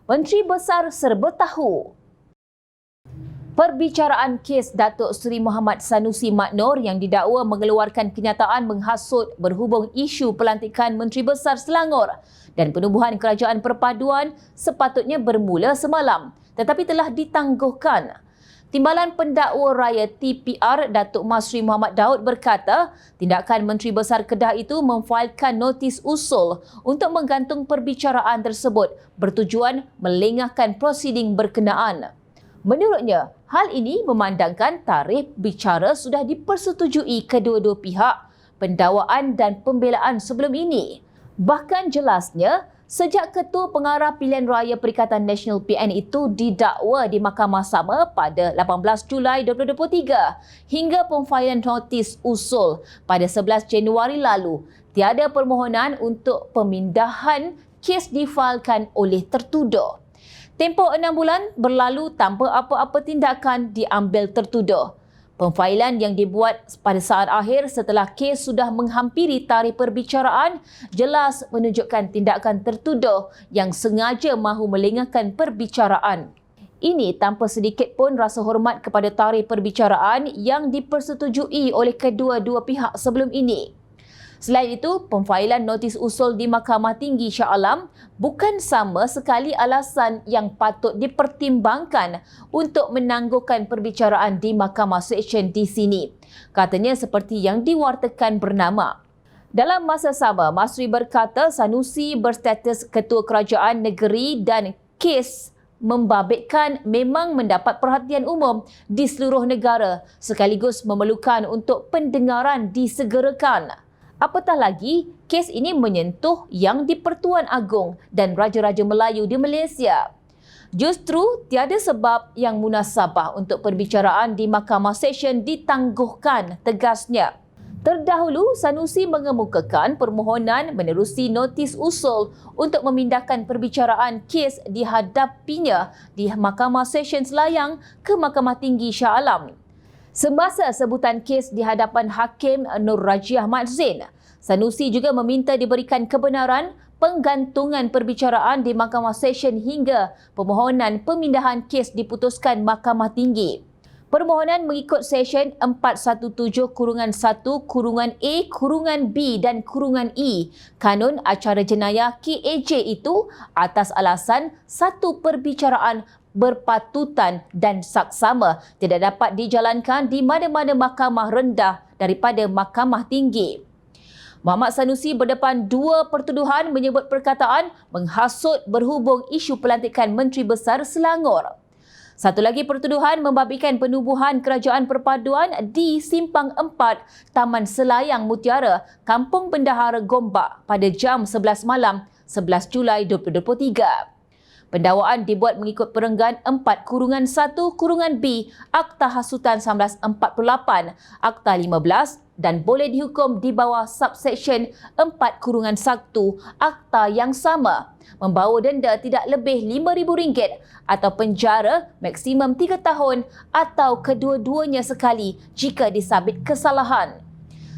Menteri Besar serba tahu. Perbicaraan kes Datuk Seri Muhammad Sanusi Mat Noor yang didakwa mengeluarkan kenyataan menghasut berhubung isu pelantikan Menteri Besar Selangor dan penubuhan Kerajaan Perpaduan sepatutnya bermula semalam tetapi telah ditangguhkan. Timbalan Pendakwa Raya TPR Datuk Masri Muhammad Daud berkata, tindakan Menteri Besar Kedah itu memfailkan notis usul untuk menggantung perbicaraan tersebut bertujuan melengahkan prosiding berkenaan. Menurutnya, hal ini memandangkan tarikh bicara sudah dipersetujui kedua-dua pihak, pendakwaan dan pembelaan sebelum ini. Bahkan jelasnya, sejak Ketua Pengarah Pilihan Raya Perikatan Nasional PN itu didakwa di mahkamah sama pada 18 Julai 2023 hingga pemfailan notis usul pada 11 Januari lalu, tiada permohonan untuk pemindahan kes difailkan oleh tertuduh. Tempoh 6 bulan berlalu tanpa apa-apa tindakan diambil tertuduh. Pemfailan yang dibuat pada saat akhir setelah kes sudah menghampiri tarikh perbicaraan jelas menunjukkan tindakan tertuduh yang sengaja mahu melengahkan perbicaraan. Ini tanpa sedikit pun rasa hormat kepada tarikh perbicaraan yang dipersetujui oleh kedua-dua pihak sebelum ini. Selain itu, pemfailan notis usul di Mahkamah Tinggi Shah Alam bukan sama sekali alasan yang patut dipertimbangkan untuk menangguhkan perbicaraan di Mahkamah Seksyen di sini. Katanya seperti yang diwartakan bernama. Dalam masa sama, Masri berkata Sanusi berstatus Ketua Kerajaan Negeri dan kes membabitkan memang mendapat perhatian umum di seluruh negara sekaligus memerlukan untuk pendengaran disegerakan. Apatah lagi, kes ini menyentuh Yang di-Pertuan Agong dan Raja-Raja Melayu di Malaysia. Justru tiada sebab yang munasabah untuk perbicaraan di Mahkamah Seksyen ditangguhkan, tegasnya. Terdahulu, Sanusi mengemukakan permohonan menerusi notis usul untuk memindahkan perbicaraan kes dihadapinya di Mahkamah Seksyen Selayang ke Mahkamah Tinggi Shah Alam. Semasa sebutan kes di hadapan Hakim Nur Rajiah Mat Zain, Sanusi juga meminta diberikan kebenaran penggantungan perbicaraan di Mahkamah Seksyen hingga permohonan pemindahan kes diputuskan Mahkamah Tinggi. Permohonan mengikut Seksyen 417-1-A-B dan -E Kanun Acara Jenayah KAJ itu atas alasan satu perbicaraan berpatutan dan saksama tidak dapat dijalankan di mana-mana mahkamah rendah daripada mahkamah tinggi. Muhammad Sanusi berdepan dua pertuduhan menyebut perkataan menghasut berhubung isu pelantikan Menteri Besar Selangor. Satu lagi pertuduhan membabitkan penubuhan Kerajaan Perpaduan di Simpang 4, Taman Selayang Mutiara, Kampung Bendahara Gombak pada jam 11 malam 11 Julai 2023. Pendakwaan dibuat mengikut perenggan 4-1-B Akta Hasutan 1948, Akta 15 dan boleh dihukum di bawah subseksyen 4-1 Akta yang sama, membawa denda tidak lebih RM5,000 atau penjara maksimum 3 tahun atau kedua-duanya sekali jika disabit kesalahan.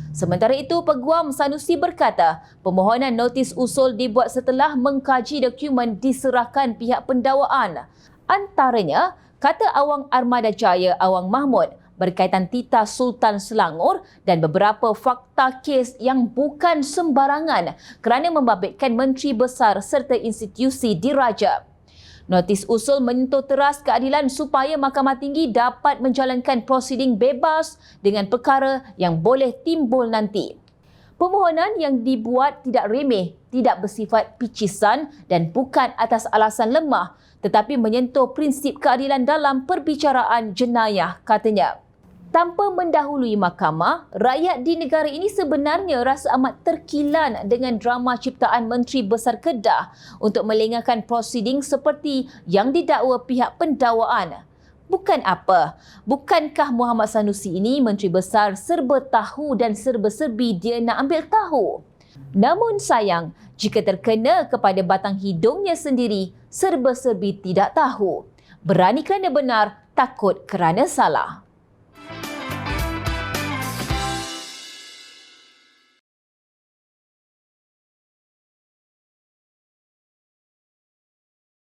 Sementara itu, Peguam Sanusi berkata, permohonan notis usul dibuat setelah mengkaji dokumen diserahkan pihak pendakwaan. Antaranya, kata Awang Armada Jaya Awang Mahmud berkaitan titah Sultan Selangor dan beberapa fakta kes yang bukan sembarangan kerana membabitkan Menteri Besar serta institusi diraja. Notis usul menyentuh teras keadilan supaya Mahkamah Tinggi dapat menjalankan prosiding bebas dengan perkara yang boleh timbul nanti. Permohonan yang dibuat tidak remeh, tidak bersifat picisan dan bukan atas alasan lemah tetapi menyentuh prinsip keadilan dalam perbicaraan jenayah, katanya. Tanpa mendahului mahkamah, rakyat di negara ini sebenarnya rasa amat terkilan dengan drama ciptaan Menteri Besar Kedah untuk melengahkan prosiding seperti yang didakwa pihak pendakwaan. Bukan apa, bukankah Muhammad Sanusi ini Menteri Besar serba tahu dan serba-serbi dia nak ambil tahu? Namun sayang, jika terkena kepada batang hidungnya sendiri, serba-serbi tidak tahu. Berani kerana benar, takut kerana salah.